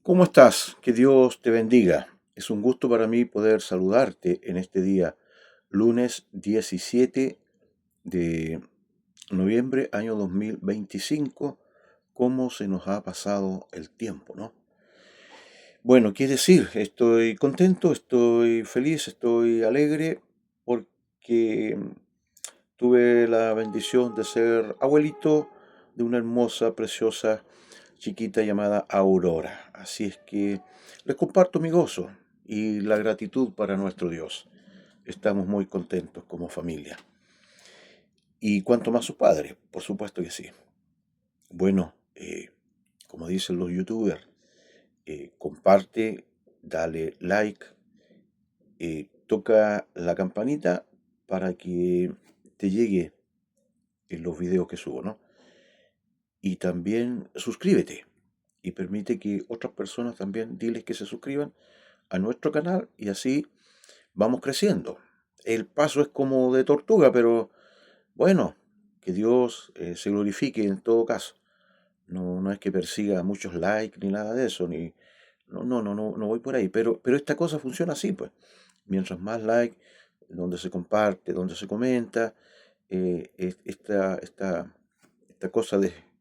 ¿Cómo estás? Que Dios te bendiga. Es un gusto para mí poder saludarte en este día, lunes 17 de noviembre, año 2025. ¿Cómo se nos ha pasado el tiempo, no? Bueno, qué decir, estoy contento, estoy feliz, estoy alegre porque tuve la bendición de ser abuelito de una hermosa, preciosa chiquita llamada Aurora. Así es que les comparto mi gozo y la gratitud para nuestro Dios. Estamos muy contentos como familia. Y cuanto más su padre, por supuesto que sí. Bueno, como dicen los youtubers, comparte, dale like, toca la campanita para que te llegue en los videos que subo, ¿no? Y también suscríbete y permite que otras personas también diles que se suscriban a nuestro canal y así vamos creciendo. El paso es como de tortuga, pero bueno, que Dios se glorifique en todo caso. No, no es que persiga muchos likes ni nada de eso, ni no voy por ahí, pero esta cosa funciona así, pues. Mientras más likes, donde se comparte, donde se comenta, esta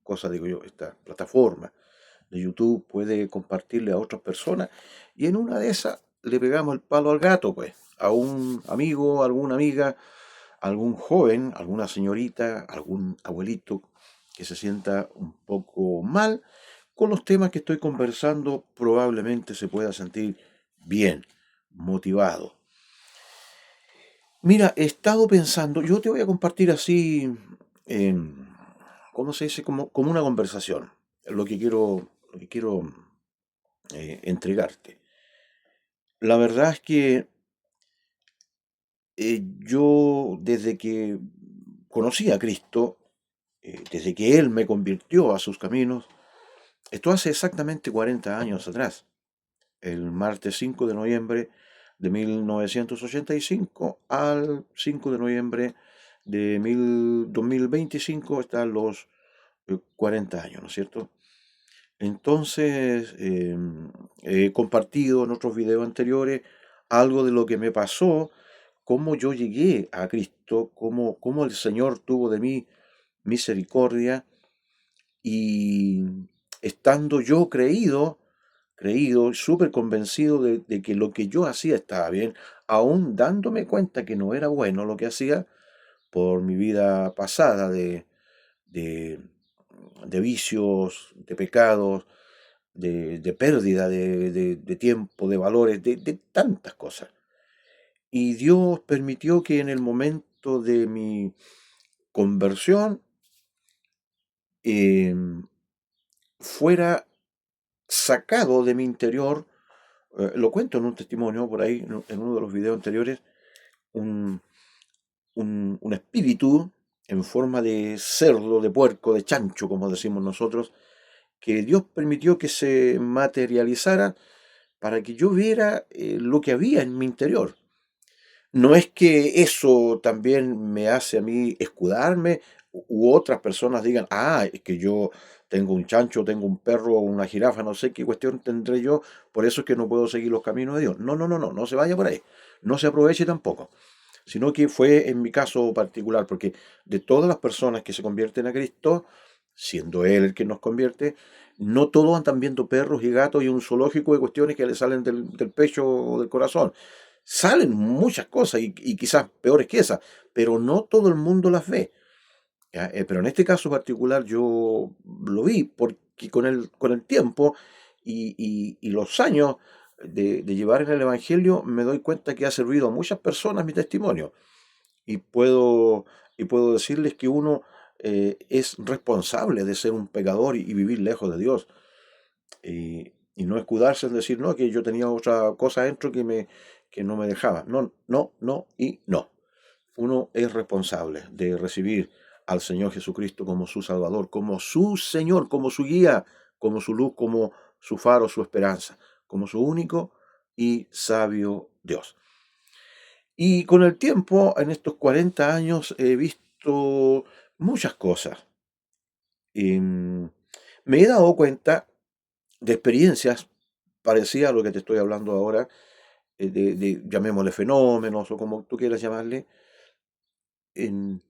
cosa digo yo, esta plataforma de YouTube puede compartirle a otras personas y en una de esas le pegamos el palo al gato, pues, a un amigo, a alguna amiga, a algún joven, alguna señorita, algún abuelito que se sienta un poco mal con los temas que estoy conversando, probablemente se pueda sentir bien, motivado. Mira, he estado pensando, yo te voy a compartir así, em, ¿cómo se dice? Como una conversación, lo que quiero entregarte. La verdad es que yo desde que conocí a Cristo, desde que Él me convirtió a sus caminos, esto hace exactamente 40 años atrás, el martes 5 de noviembre de 1985 al 5 de noviembre de 2025 están los 40 años, ¿no es cierto? Entonces, he compartido en otros videos anteriores algo de lo que me pasó, cómo yo llegué a Cristo, cómo el Señor tuvo de mí misericordia y estando yo creído, súper convencido de que lo que yo hacía estaba bien, aún dándome cuenta que no era bueno lo que hacía por mi vida pasada de, de vicios, de pecados, de pérdida de tiempo, de valores, de tantas cosas. Y Dios permitió que en el momento de mi conversión em, fuera sacado de mi interior, lo cuento en un testimonio por ahí, en uno de los videos anteriores, un, un espíritu en forma de cerdo, de puerco, de chancho, como decimos nosotros, que Dios permitió que se materializara para que yo viera lo que había en mi interior. No es que eso también me hace a mí escudarme u otras personas digan, ah, es que yo tengo un chancho, tengo un perro, una jirafa, no sé qué cuestión tendré yo, por eso es que no puedo seguir los caminos de Dios. No se vaya por ahí, no se aproveche tampoco, sino que fue en mi caso particular, porque de todas las personas que se convierten a Cristo, siendo Él el que nos convierte, no todos andan viendo perros y gatos y un zoológico de cuestiones que le salen del pecho o del corazón. Salen muchas cosas y quizás peores que esas, pero no todo el mundo las ve. ¿Ya? Pero en este caso particular yo lo vi porque con el tiempo y los años de llevar en el Evangelio me doy cuenta que ha servido a muchas personas mi testimonio y puedo decirles que uno es responsable de ser un pecador y vivir lejos de Dios y no escudarse en decir, no, que yo tenía otra cosa dentro que no me dejaba. No, no, no y no. Uno es responsable de recibir al Señor Jesucristo como su Salvador, como su Señor, como su guía, como su luz, como su faro, su esperanza, como su único y sabio Dios. Y con el tiempo, en estos 40 años, he visto muchas cosas. Em, Me he dado cuenta de experiencias parecía a lo que te estoy hablando ahora, llamémosle fenómenos o como tú quieras llamarle. En,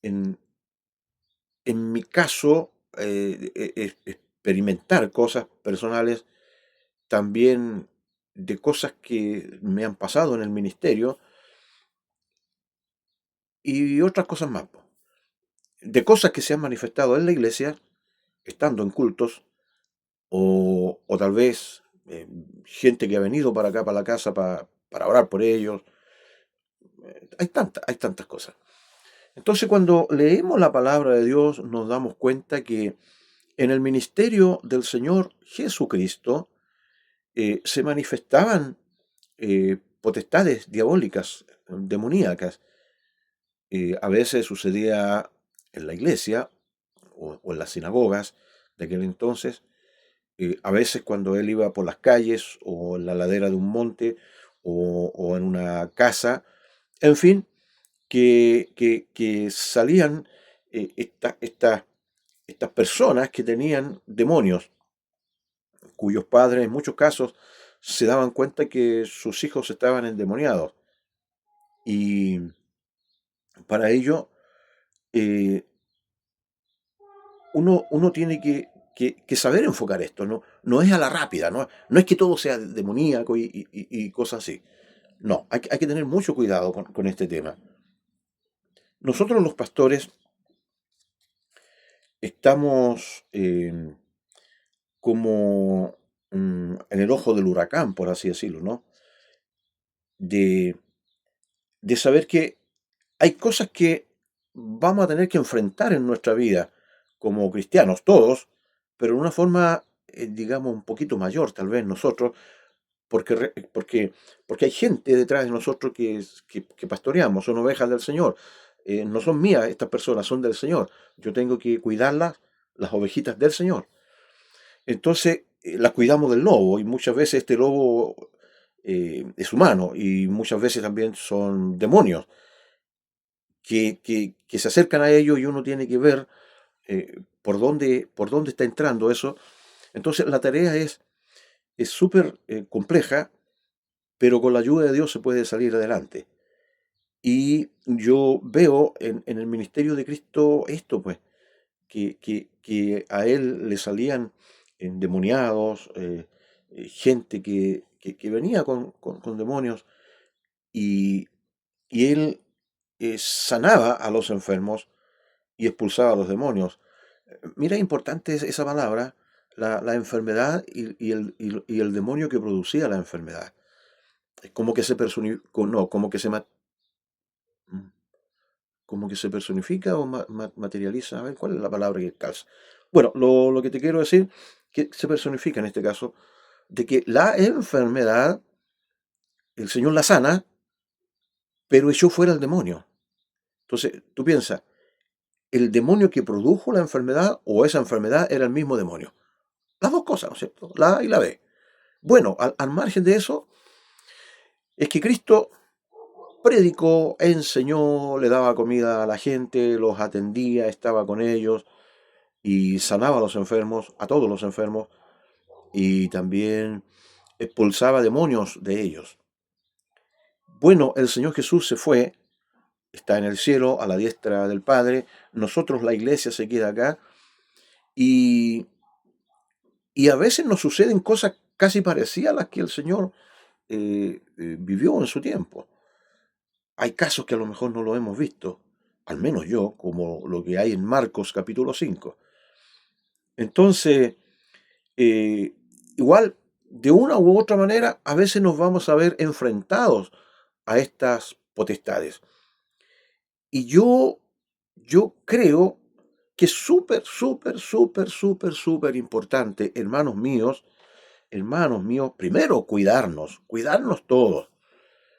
en, en mi caso, experimentar cosas personales también de cosas que me han pasado en el ministerio y otras cosas más, po. De cosas que se han manifestado en la iglesia, estando en cultos, o tal vez gente que ha venido para acá, para la casa, para orar por ellos. Hay tantas cosas. Entonces, cuando leemos la palabra de Dios, nos damos cuenta que en el ministerio del Señor Jesucristo se manifestaban potestades diabólicas, demoníacas. A veces sucedía en la iglesia o en las sinagogas de aquel entonces. A veces cuando él iba por las calles o en la ladera de un monte o en una casa, en fin, que salían estas personas que tenían demonios, cuyos padres en muchos casos se daban cuenta que sus hijos estaban endemoniados. Y para ello, eh, uno tiene que saber enfocar esto, ¿no? No es a la rápida, no es que todo sea demoníaco y cosas así. No, hay que tener mucho cuidado con este tema. Nosotros los pastores estamos como en el ojo del huracán, por así decirlo, ¿no? De, de saber que hay cosas que vamos a tener que enfrentar en nuestra vida como cristianos, todos, pero de una forma, digamos, un poquito mayor, tal vez nosotros, porque hay gente detrás de nosotros que pastoreamos, son ovejas del Señor. No son mías estas personas, son del Señor. Yo tengo que cuidarlas, las ovejitas del Señor. Entonces, las cuidamos del lobo y muchas veces este lobo es humano y muchas veces también son demonios que se acercan a ellos y uno tiene que ver por dónde está entrando eso. Entonces, la tarea es súper compleja, pero con la ayuda de Dios se puede salir adelante. Y yo veo en el ministerio de Cristo esto, pues, que a él le salían endemoniados, gente que venía con demonios y, y él sanaba a los enfermos y expulsaba a los demonios. Mira, importante es esa palabra, la enfermedad y el demonio que producía la enfermedad. Es como que se personifica, no, mm, como que se personifica o materializa. A ver, ¿cuál es la palabra que calza? Bueno, lo que te quiero decir, que se personifica en este caso, de que la enfermedad, el Señor la sana, pero echó fuera el demonio. Entonces, tú piensas, ¿el demonio que produjo la enfermedad o esa enfermedad era el mismo demonio? Las dos cosas, ¿no es cierto? La A y la B. Bueno, al margen de eso, es que Cristo predicó, enseñó, le daba comida a la gente, los atendía, estaba con ellos y sanaba a los enfermos, a todos los enfermos, y también expulsaba demonios de ellos. Bueno, el Señor Jesús se fue, está en el cielo, a la diestra del Padre, nosotros la iglesia se queda acá, y, y a veces nos suceden cosas casi parecidas a las que el Señor vivió en su tiempo. Hay casos que a lo mejor no lo hemos visto, al menos yo, como lo que hay en Marcos capítulo 5. Entonces, eh, igual, de una u otra manera, a veces nos vamos a ver enfrentados a estas potestades. Y yo creo que es súper importante, hermanos míos, primero cuidarnos todos.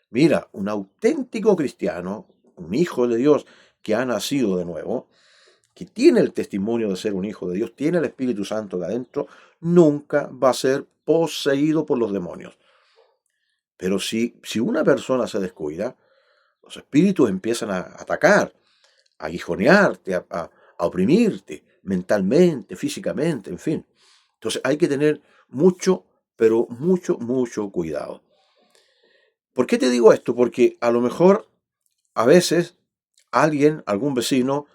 Mira, un auténtico cristiano, un hijo de Dios que ha nacido de nuevo, que tiene el testimonio de ser un hijo de Dios, tiene el Espíritu Santo de adentro, nunca va a ser poseído por los demonios. Pero si una persona se descuida, los espíritus empiezan a atacar, a aguijonearte, a oprimirte mentalmente, físicamente, en fin. Entonces hay que tener mucho, pero mucho, mucho cuidado. ¿Por qué te digo esto? Porque a lo mejor a veces alguien, algún vecino,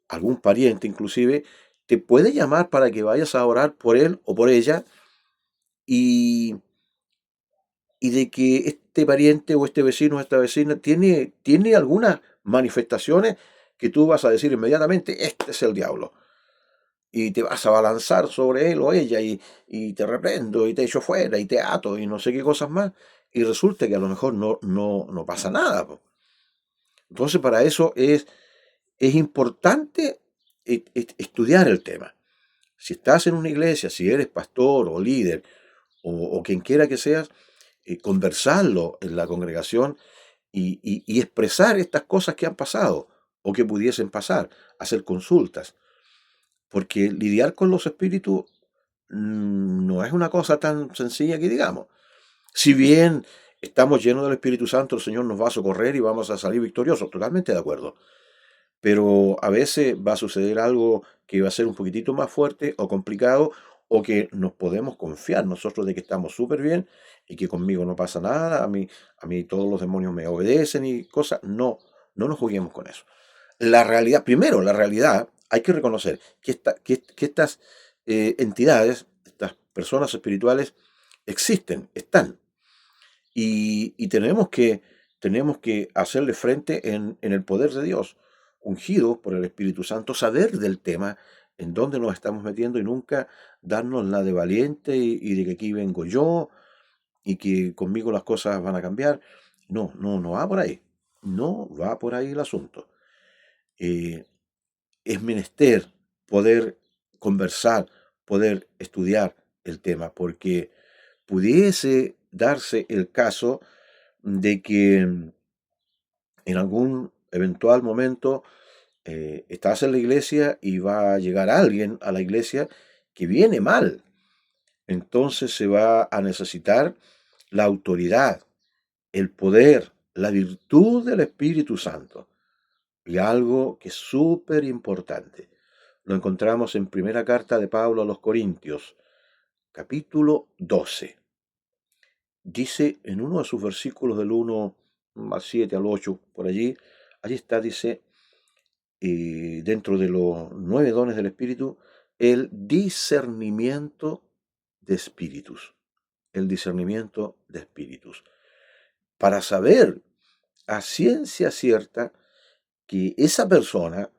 algún pariente inclusive, te puede llamar para que vayas a orar por él o por ella y, y de que este pariente o este vecino o esta vecina tiene algunas manifestaciones que tú vas a decir inmediatamente, este es el diablo. Y te vas a balanzar sobre él o ella y te reprendo y te echo fuera y te ato y no sé qué cosas más. Y resulta que a lo mejor no pasa nada, po. Entonces para eso es importante estudiar el tema. Si estás en una iglesia, si eres pastor o líder o quien quiera que seas, conversarlo en la congregación y expresar estas cosas que han pasado o que pudiesen pasar, hacer consultas. Porque lidiar con los espíritus no es una cosa tan sencilla que digamos. Si bien estamos llenos del Espíritu Santo, el Señor nos va a socorrer y vamos a salir victoriosos, totalmente de acuerdo. Pero a veces va a suceder algo que va a ser un poquitito más fuerte o complicado o que nos podemos confiar nosotros de que estamos súper bien y que conmigo no pasa nada, a mí todos los demonios me obedecen y cosas. No, no nos juguemos con eso. La realidad, primero, la realidad, hay que reconocer que estas entidades, estas personas espirituales, existen, están. Y tenemos que hacerle frente en el poder de Dios, ungidos por el Espíritu Santo, saber del tema, en dónde nos estamos metiendo y nunca darnos la de valiente y de que aquí vengo yo y que conmigo las cosas van a cambiar. No, no, no va por ahí. No va por ahí el asunto. Eh, es menester poder conversar, poder estudiar el tema, porque pudiese darse el caso de que en algún eventual momento estás en la iglesia y va a llegar alguien a la iglesia que viene mal. Entonces se va a necesitar la autoridad, el poder, la virtud del Espíritu Santo. Y algo que es súper importante. Lo encontramos en primera carta de Pablo a los Corintios, capítulo 12. Dice en uno de sus versículos del 1 al 7 al 8, por allí está, dice, dentro de los 9 dones del Espíritu, el discernimiento de espíritus. El discernimiento de espíritus. Para saber a ciencia cierta que esa persona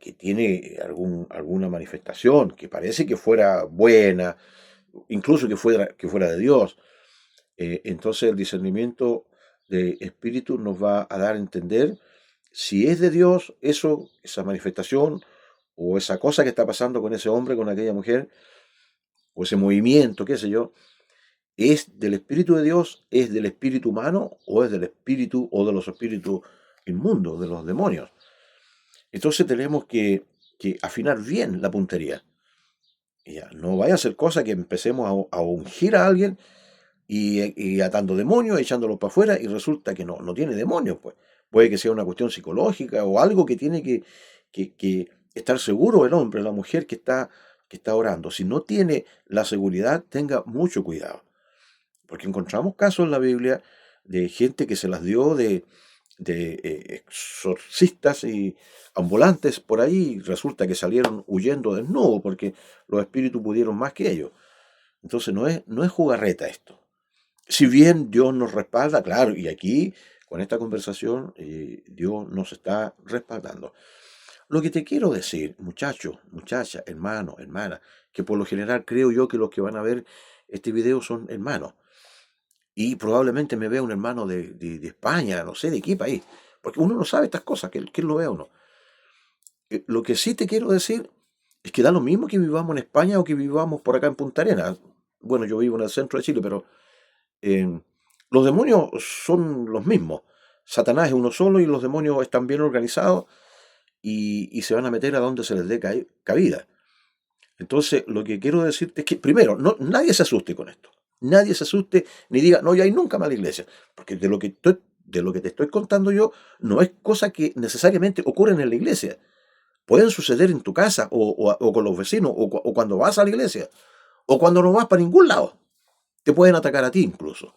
que tiene alguna manifestación, que parece que fuera buena, incluso que fuera de Dios, entonces el discernimiento de espíritu nos va a dar a entender si es de Dios esa manifestación o esa cosa que está pasando con ese hombre, con aquella mujer, o ese movimiento, qué sé yo, es del Espíritu de Dios, es del espíritu humano o es del espíritu o de los espíritus inmundos, de los demonios. Entonces tenemos que afinar bien la puntería. Ya, no vaya a ser cosa que empecemos a ungir a alguien y atando demonios, echándolo para afuera, y resulta que no tiene demonios, pues. Puede que sea una cuestión psicológica o algo que tiene que estar seguro el hombre, la mujer que está orando. Si no tiene la seguridad, tenga mucho cuidado. Porque encontramos casos en la Biblia de gente que se las dio de exorcistas y ambulantes por ahí, y resulta que salieron huyendo desnudos porque los espíritus pudieron más que ellos. Entonces no es jugarreta esto. Si bien Dios nos respalda, claro, y aquí con esta conversación Dios nos está respaldando. Lo que te quiero decir, muchacho, muchacha, hermano, hermana, que por lo general creo yo que los que van a ver este video son hermanos. Y probablemente me vea un hermano de España, no sé de qué país, porque uno no sabe estas cosas, que él lo vea o no. Lo que sí te quiero decir es que da lo mismo que vivamos en España o que vivamos por acá en Punta Arenas. Bueno, yo vivo en el centro de Chile, pero eh, los demonios son los mismos. Satanás es uno solo y los demonios están bien organizados y se van a meter a donde se les dé cabida. Entonces, lo que quiero decirte es que, primero, nadie se asuste con esto. Nadie se asuste ni diga, no, ya hay nunca más la iglesia. Porque de lo que te estoy contando yo, no es cosa que necesariamente ocurren en la iglesia. Pueden suceder en tu casa o con los vecinos o cuando vas a la iglesia o cuando no vas para ningún lado. te pueden atacar a ti incluso.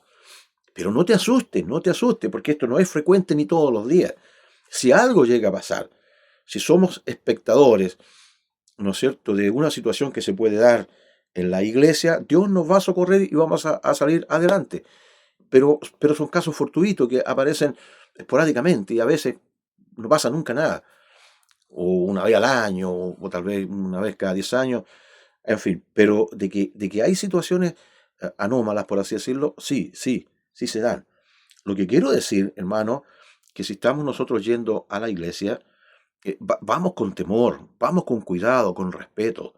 Pero no te asustes, no te asustes, porque esto no es frecuente ni todos los días. Si algo llega a pasar, si somos espectadores, ¿no es cierto?, de una situación que se puede dar en la iglesia, Dios nos va a socorrer y vamos a salir adelante. Pero son casos fortuitos que aparecen esporádicamente y a veces no pasa nunca nada. O una vez al año, o tal vez una vez cada 10 años, en fin. Pero de que hay situaciones anómalas, por así decirlo, sí, sí, sí se dan. Lo que quiero decir, hermano, que si estamos nosotros yendo a la iglesia, vamos con temor, vamos con cuidado, con respeto.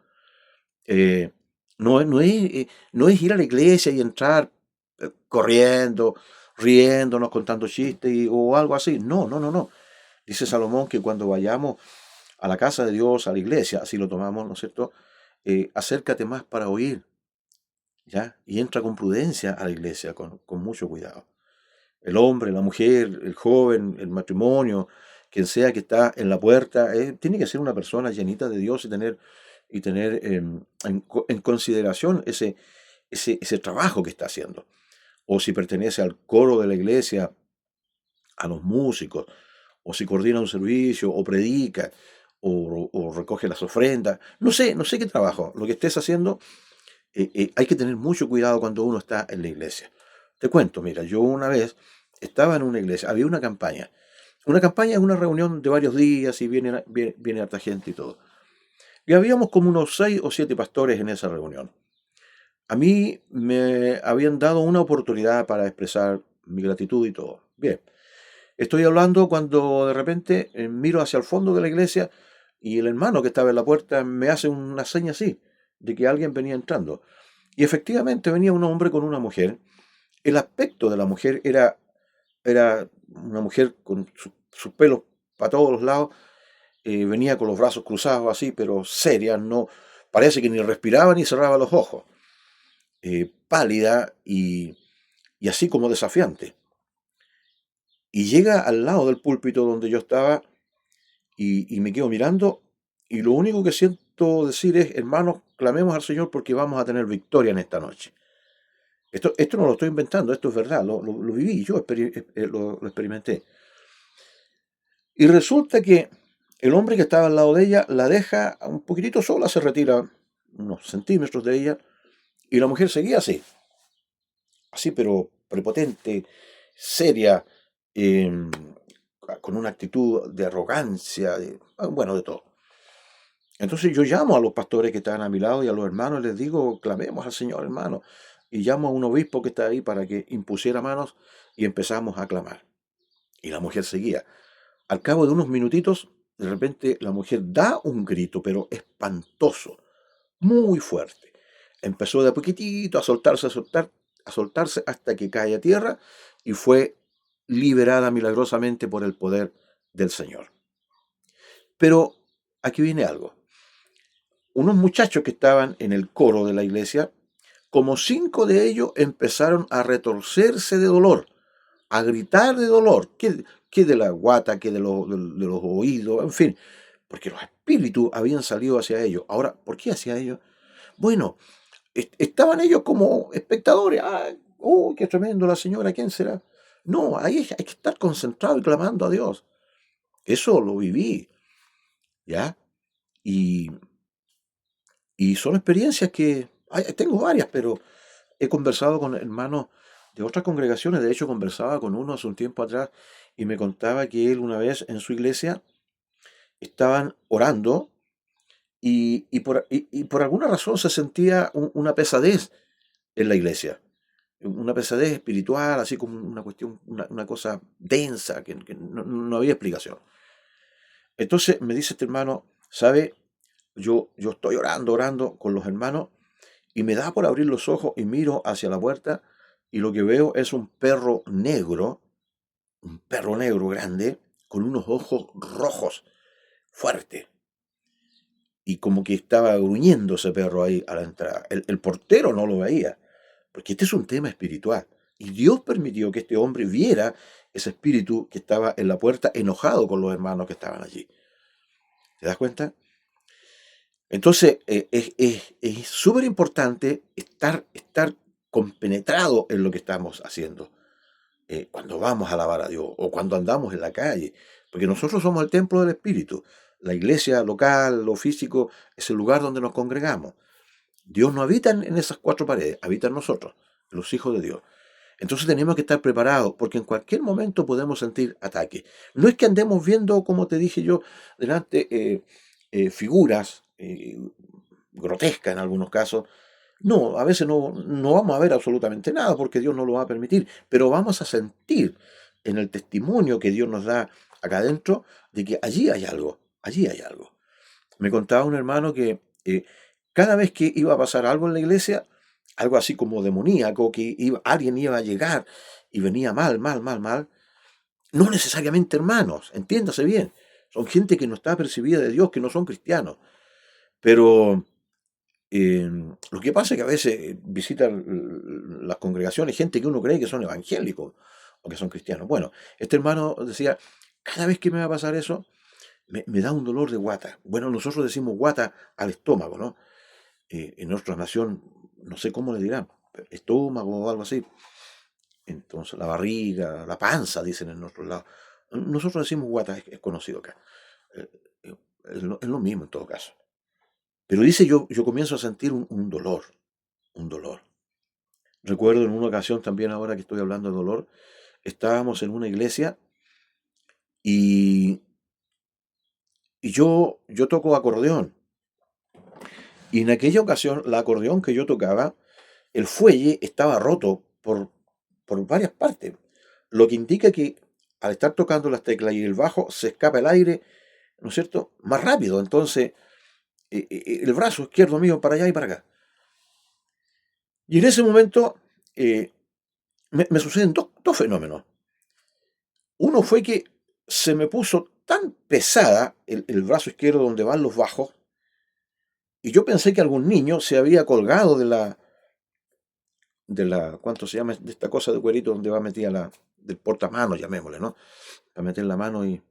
Eh, no es ir a la iglesia y entrar corriendo, riéndonos, contando chistes o algo así. No, no, no, no. Dice Salomón que cuando vayamos a la casa de Dios, a la iglesia, así lo tomamos, ¿no es cierto? Acércate más para oír, ¿ya? Y entra con prudencia a la iglesia, con mucho cuidado. El hombre, la mujer, el joven, el matrimonio, quien sea que está en la puerta, tiene que ser una persona llenita de Dios y tener en consideración ese trabajo que está haciendo. O si pertenece al coro de la iglesia, a los músicos, o si coordina un servicio, o predica, o recoge las ofrendas. No sé qué trabajo. Lo que estés haciendo, hay que tener mucho cuidado cuando uno está en la iglesia. Te cuento, mira, yo una vez estaba en una iglesia, había una campaña. Una campaña es una reunión de varios días y viene harta gente y todo. Y habíamos como unos 6 o 7 pastores en esa reunión. A mí me habían dado una oportunidad para expresar mi gratitud y todo. Bien, estoy hablando cuando de repente miro hacia el fondo de la iglesia y el hermano que estaba en la puerta me hace una seña así, de que alguien venía entrando. Y efectivamente venía un hombre con una mujer. El aspecto de la mujer era una mujer con sus pelos para todos los lados. Venía con los brazos cruzados así, pero seria, no, parece que ni respiraba ni cerraba los ojos. Pálida y así como desafiante. Y llega al lado del púlpito donde yo estaba y me quedo mirando y lo único que siento decir es, hermanos, clamemos al Señor porque vamos a tener victoria en esta noche. Esto no lo estoy inventando, esto es verdad, lo viví, yo lo experimenté. Y resulta que el hombre que estaba al lado de ella la deja un poquitito sola, se retira unos centímetros de ella y la mujer seguía así pero prepotente, seria, em, con una actitud de arrogancia, bueno, de todo. Entonces yo llamo a los pastores que están a mi lado y a los hermanos les digo, clamemos al Señor, hermano. Y llamo a un obispo que está ahí para que impusiera manos y empezamos a clamar. Y la mujer seguía. Al cabo de unos minutitos, de repente la mujer da un grito, pero espantoso, muy fuerte. Empezó de a poquitito a soltarse hasta que cae a tierra y fue liberada milagrosamente por el poder del Señor. Pero aquí viene algo. Unos muchachos que estaban en el coro de la iglesia, como 5 de ellos empezaron a retorcerse de dolor, a gritar de dolor, que de la guata, que de los oídos, en fin, porque los espíritus habían salido hacia ellos. Ahora, ¿por qué hacia ellos? Bueno, estaban ellos como espectadores. ¡Ah! ¡Oh, qué tremendo la señora! ¿Quién será? No, ahí hay que estar concentrado y clamando a Dios. Eso lo viví, ¿ya? Y, y son experiencias que tengo varias, pero he conversado con hermanos de otras congregaciones. De hecho, conversaba con uno hace un tiempo atrás y me contaba que él una vez en su iglesia estaban orando y por alguna razón se sentía una pesadez en la iglesia. Una pesadez espiritual, así como una cuestión, una cosa densa, que no había explicación. Entonces me dice este hermano, ¿sabe? Yo estoy orando con los hermanos y me da por abrir los ojos y miro hacia la puerta y lo que veo es un perro negro grande, con unos ojos rojos, fuerte. Y como que estaba gruñendo ese perro ahí a la entrada. El portero no lo veía, porque este es un tema espiritual. Y Dios permitió que este hombre viera ese espíritu que estaba en la puerta enojado con los hermanos que estaban allí. ¿Te das cuenta? Entonces, es súper importante estar compenetrados en lo que estamos haciendo. Cuando vamos a alabar a Dios o cuando andamos en la calle, porque nosotros somos el templo del Espíritu. La iglesia local, lo físico, es el lugar donde nos congregamos. Dios no habita en esas cuatro paredes, habita en nosotros, los hijos de Dios. Entonces tenemos que estar preparados porque en cualquier momento podemos sentir ataque. No es que andemos viendo, como te dije yo, delante figuras grotescas en algunos casos. No, a veces no vamos a ver absolutamente nada porque Dios no lo va a permitir, pero vamos a sentir en el testimonio que Dios nos da acá adentro de que allí hay algo, allí hay algo. Me contaba un hermano que cada vez que iba a pasar algo en la iglesia, algo así como demoníaco, que alguien iba a llegar y venía mal, mal, mal, mal, no necesariamente hermanos, entiéndase bien, son gente que no está percibida de Dios, que no son cristianos, pero lo que pasa es que a veces visitan las congregaciones gente que uno cree que son evangélicos o que son cristianos. Bueno, este hermano decía, cada vez que me va a pasar eso, me da un dolor de guata. Bueno, nosotros decimos guata al estómago, ¿no? En nuestra nación, no sé cómo le dirán, estómago o algo así. Entonces, la barriga, la panza, dicen en nuestro lado. Nosotros decimos guata, es conocido acá. Eh, es lo mismo en todo caso. Pero dice, yo comienzo a sentir un dolor, un dolor. Recuerdo en una ocasión también, ahora que estoy hablando de dolor, estábamos en una iglesia y, y yo toco acordeón. Y en aquella ocasión, el acordeón que yo tocaba, el fuelle estaba roto por varias partes, lo que indica que al estar tocando las teclas y el bajo se escapa el aire, ¿no es cierto?, más rápido. Entonces, el brazo izquierdo mío para allá y para acá. Y en ese momento me suceden dos fenómenos. Uno fue que se me puso tan pesada el brazo izquierdo donde van los bajos, y yo pensé que algún niño se había colgado ¿cuánto se llama? De esta cosa de cuerito donde va metida del portamanos, llamémosle, ¿no? Para meter la mano y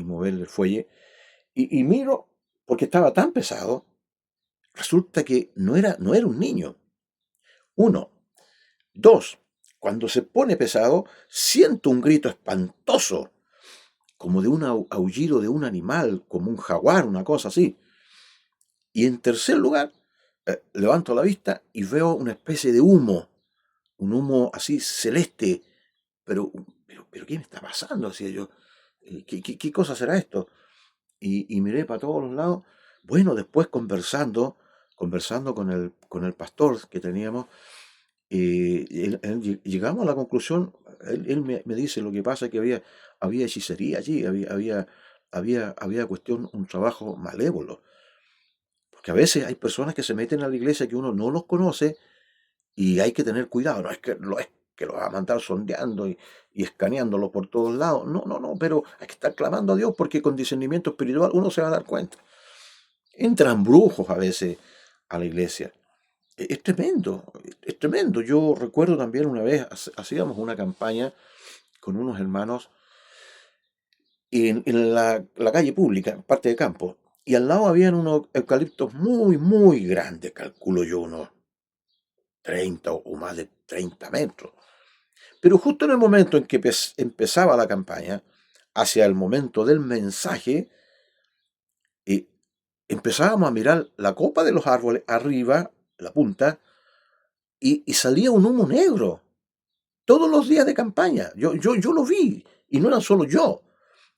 mover el fuelle. Y miro, porque estaba tan pesado, resulta que no era un niño. Uno. Dos, cuando se pone pesado, siento un grito espantoso, como de un aullido de un animal, como un jaguar, una cosa así. Y en tercer lugar, levanto la vista y veo una especie de humo, un humo así celeste. Pero ¿qué me está pasando? Decía yo, ¿qué cosa será esto? Y miré para todos los lados. Bueno, después conversando con el pastor que teníamos, llegamos a la conclusión, él me dice, lo que pasa es que había hechicería allí, había cuestión, un trabajo malévolo. Porque a veces hay personas que se meten a la iglesia que uno no los conoce y hay que tener cuidado. No es que lo va a mandar sondeando y escaneándolo por todos lados. No, no, no, pero hay que estar clamando a Dios porque con discernimiento espiritual uno se va a dar cuenta. Entran brujos a veces a la iglesia. Es tremendo, es tremendo. Yo recuerdo también una vez, hacíamos una campaña con unos hermanos en la calle pública, en parte de campo, y al lado habían unos eucaliptos muy, muy grandes, calculo yo, unos 30 o más de 30 metros. Pero justo en el momento en que empezaba la campaña, hacia el momento del mensaje, eh, empezábamos a mirar la copa de los árboles arriba, la punta, y salía un humo negro. Todos los días de campaña. Yo lo vi. Y no era solo yo.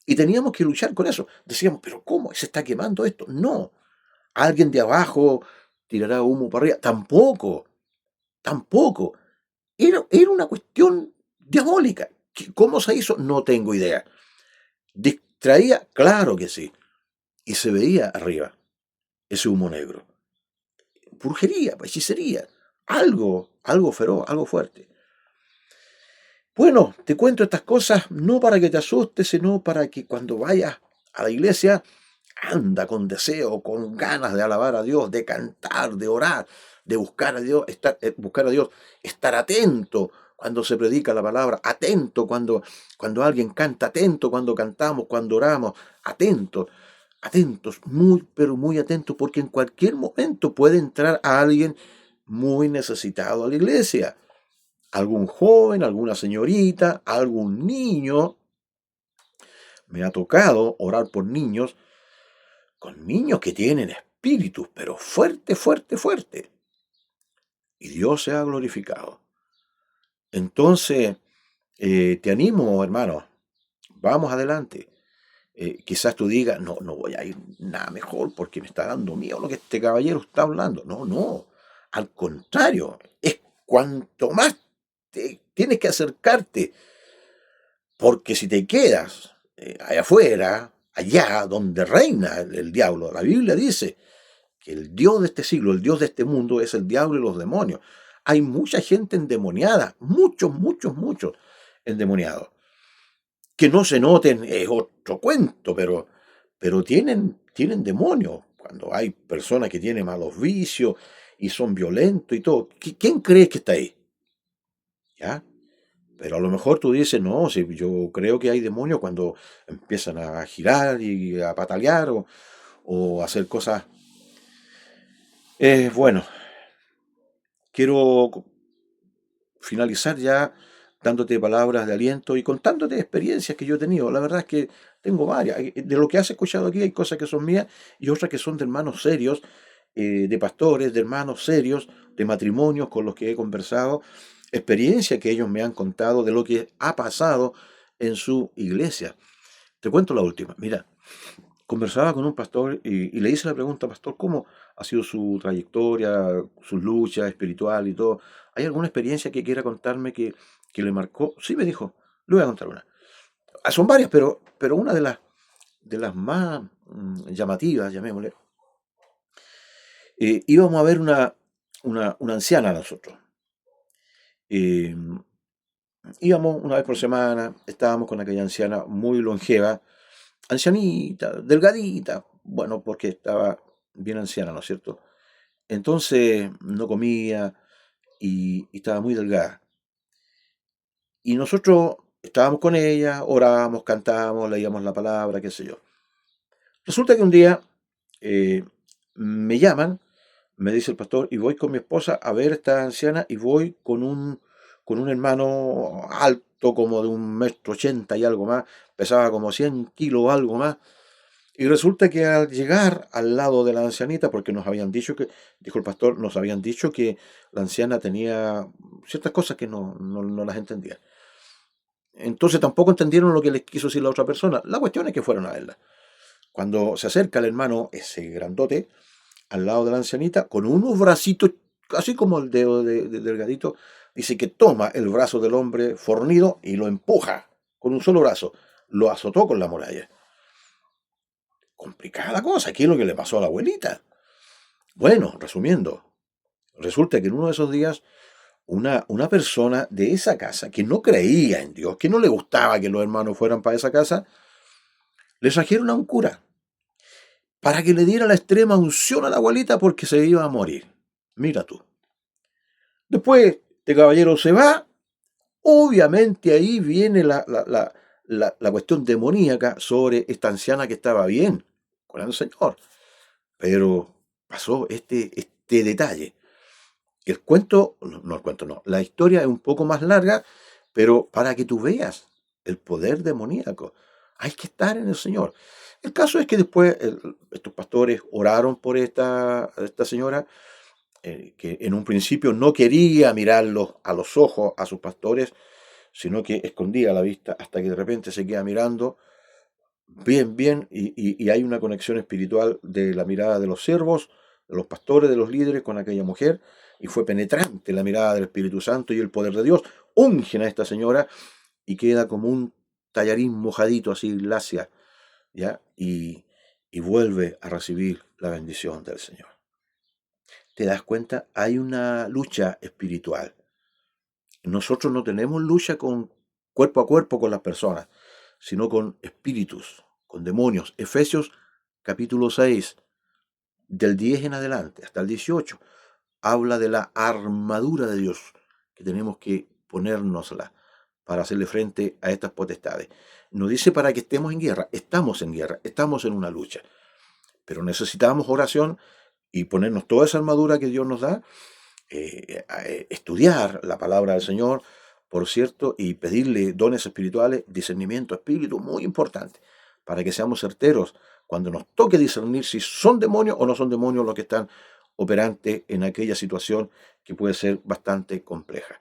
Y teníamos que luchar con eso. Decíamos, pero ¿cómo? ¿Se está quemando esto? No. Alguien de abajo tirará humo para arriba. Tampoco. Tampoco. Era una cuestión diabólica. ¿Cómo se hizo? No tengo idea. Distraía, claro que sí. Y se veía arriba ese humo negro. Brujería, hechicería. Algo feroz, algo fuerte. Bueno, te cuento estas cosas no para que te asustes, sino para que cuando vayas a la iglesia, anda con deseo, con ganas de alabar a Dios, de cantar, de orar, de buscar a Dios, estar atento cuando se predica la palabra, atento cuando alguien canta, atento cuando cantamos, cuando oramos, atento, atentos, muy, pero muy atentos, porque en cualquier momento puede entrar a alguien muy necesitado a la iglesia. Algún joven, alguna señorita, algún niño. Me ha tocado orar por niños, con niños que tienen espíritus, pero fuerte, fuerte, fuerte. Y Dios se ha glorificado. Entonces, te animo, hermano, vamos adelante. Quizás tú digas, no, no voy a ir nada mejor porque me está dando miedo lo que este caballero está hablando. No, no. Al contrario, es cuanto más tienes que acercarte, porque si te quedas allá afuera, allá donde reina el diablo, la Biblia dice que el Dios de este siglo, el Dios de este mundo es el diablo y los demonios. Hay mucha gente endemoniada, muchos, muchos, muchos endemoniados. Que no se noten es otro cuento, pero tienen demonios. Cuando hay personas que tienen malos vicios y son violentos y todo, ¿quién crees que está ahí? ¿Ya? Pero a lo mejor tú dices, no, si yo creo que hay demonios cuando empiezan a girar y a patalear o a hacer cosas. Bueno, quiero finalizar ya dándote palabras de aliento y contándote experiencias que yo he tenido. La verdad es que tengo varias. De lo que has escuchado aquí hay cosas que son mías y otras que son de hermanos serios, de pastores, de hermanos serios, de matrimonios con los que he conversado, experiencias que ellos me han contado de lo que ha pasado en su iglesia. Te cuento la última. Mira, conversaba con un pastor y le hice la pregunta, pastor, ¿cómo ha sido su trayectoria, sus luchas espiritual y todo? ¿Hay alguna experiencia que quiera contarme que le marcó? Sí, me dijo, le voy a contar una. Son varias, pero una de las más llamativas, llamémosle. Íbamos a ver una anciana nosotros. Eh, Íbamos una vez por semana, estábamos con aquella anciana muy longeva, ancianita, delgadita, bueno, porque estaba bien anciana, ¿no es cierto? Entonces no comía y estaba muy delgada. Y nosotros estábamos con ella, orábamos, cantábamos, leíamos la palabra, qué sé yo. Resulta que un día eh, me llaman, me dice el pastor, y voy con mi esposa a ver a esta anciana y voy con un hermano alto, como de 1,80 m y algo más, pesaba como 100 kilos, algo más. Y resulta que al llegar al lado de la ancianita, porque nos habían dicho que, dijo el pastor, nos habían dicho que la anciana tenía ciertas cosas que no las entendía. Entonces tampoco entendieron lo que les quiso decir la otra persona. La cuestión es que fueron a verla. Cuando se acerca el hermano, ese grandote, al lado de la ancianita, con unos bracitos, así como el dedo de delgadito, dice que toma el brazo del hombre fornido y lo empuja con un solo brazo. Lo azotó con la muralla. Complicada la cosa, ¿qué es lo que le pasó a la abuelita? Bueno, resumiendo, resulta que en uno de esos días una persona de esa casa que no creía en Dios, que no le gustaba que los hermanos fueran para esa casa, le trajeron a un cura para que le diera la extrema unción a la abuelita porque se iba a morir. Mira tú. Después, este caballero se va, obviamente ahí viene la cuestión demoníaca sobre esta anciana que estaba bien con el Señor. Pero pasó este detalle. El cuento, no el cuento, no, la historia es un poco más larga, pero para que tú veas el poder demoníaco, hay que estar en el Señor. El caso es que después estos pastores oraron por esta señora, que en un principio no quería mirarlos a los ojos a sus pastores, sino que escondía la vista hasta que de repente se queda mirando bien, bien, y hay una conexión espiritual de la mirada de los siervos, de los pastores, de los líderes con aquella mujer, y fue penetrante la mirada del Espíritu Santo y el poder de Dios. Ungen a esta señora y queda como un tallarín mojadito, así lacia, ¿ya? Y vuelve a recibir la bendición del Señor. ¿Te das cuenta? Hay una lucha espiritual. Nosotros no tenemos lucha con cuerpo a cuerpo con las personas, sino con espíritus, con demonios. Efesios capítulo 6, del 10 en adelante hasta el 18, habla de la armadura de Dios, que tenemos que ponérnosla para hacerle frente a estas potestades. No dice para que estemos en guerra, estamos en una lucha, pero necesitamos oración y ponernos toda esa armadura que Dios nos da estudiar la palabra del Señor, por cierto, y pedirle dones espirituales, discernimiento, espíritu, muy importante, para que seamos certeros cuando nos toque discernir si son demonios o no son demonios los que están operantes en aquella situación que puede ser bastante compleja.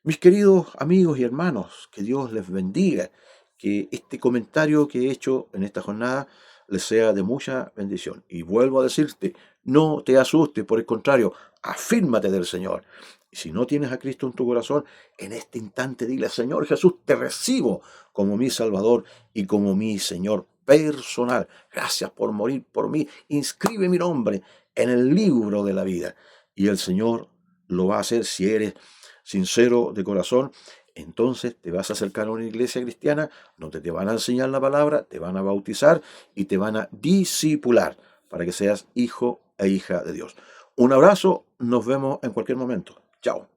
Mis queridos amigos y hermanos, que Dios les bendiga, que este comentario que he hecho en esta jornada les sea de mucha bendición. Y vuelvo a decirte, no te asustes, por el contrario, afírmate del Señor. Y si no tienes a Cristo en tu corazón, en este instante dile, Señor Jesús, te recibo como mi Salvador y como mi Señor personal. Gracias por morir por mí. Inscribe mi nombre en el libro de la vida. Y el Señor lo va a hacer si eres sincero de corazón. Entonces te vas a acercar a una iglesia cristiana donde te van a enseñar la palabra, te van a bautizar y te van a discipular para que seas hijo e hija de Dios. Un abrazo, nos vemos en cualquier momento. Chao.